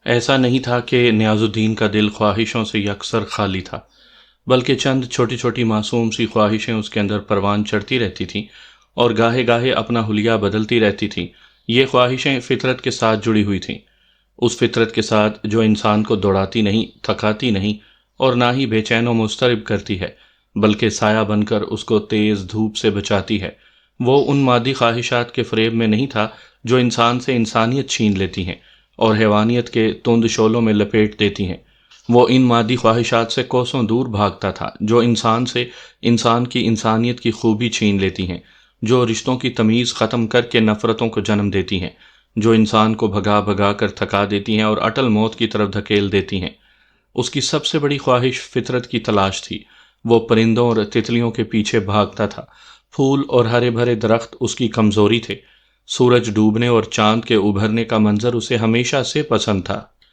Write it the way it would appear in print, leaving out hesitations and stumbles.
ایسا نہیں تھا کہ نیاز الدین کا دل خواہشوں سے یکسر خالی تھا، بلکہ چند چھوٹی چھوٹی معصوم سی خواہشیں اس کے اندر پروان چڑھتی رہتی تھیں اور گاہے گاہے اپنا حلیہ بدلتی رہتی تھیں۔ یہ خواہشیں فطرت کے ساتھ جڑی ہوئی تھیں، اس فطرت کے ساتھ جو انسان کو دوڑاتی نہیں، تھکاتی نہیں، اور نہ ہی بے چین و مضطرب کرتی ہے، بلکہ سایہ بن کر اس کو تیز دھوپ سے بچاتی ہے۔ وہ ان مادی خواہشات کے فریب میں نہیں تھا جو انسان سے انسانیت چھین لیتی ہیں اور حیوانیت کے تند شعلوں میں لپیٹ دیتی ہیں۔ وہ ان مادی خواہشات سے کوسوں دور بھاگتا تھا جو انسان سے انسان کی انسانیت کی خوبی چھین لیتی ہیں، جو رشتوں کی تمیز ختم کر کے نفرتوں کو جنم دیتی ہیں، جو انسان کو بھگا بھگا کر تھکا دیتی ہیں اور اٹل موت کی طرف دھکیل دیتی ہیں۔ اس کی سب سے بڑی خواہش فطرت کی تلاش تھی۔ وہ پرندوں اور تتلیوں کے پیچھے بھاگتا تھا۔ پھول اور ہرے بھرے درخت اس کی کمزوری تھے۔ سورج ڈوبنے اور چاند کے ابھرنے کا منظر اسے ہمیشہ سے پسند تھا۔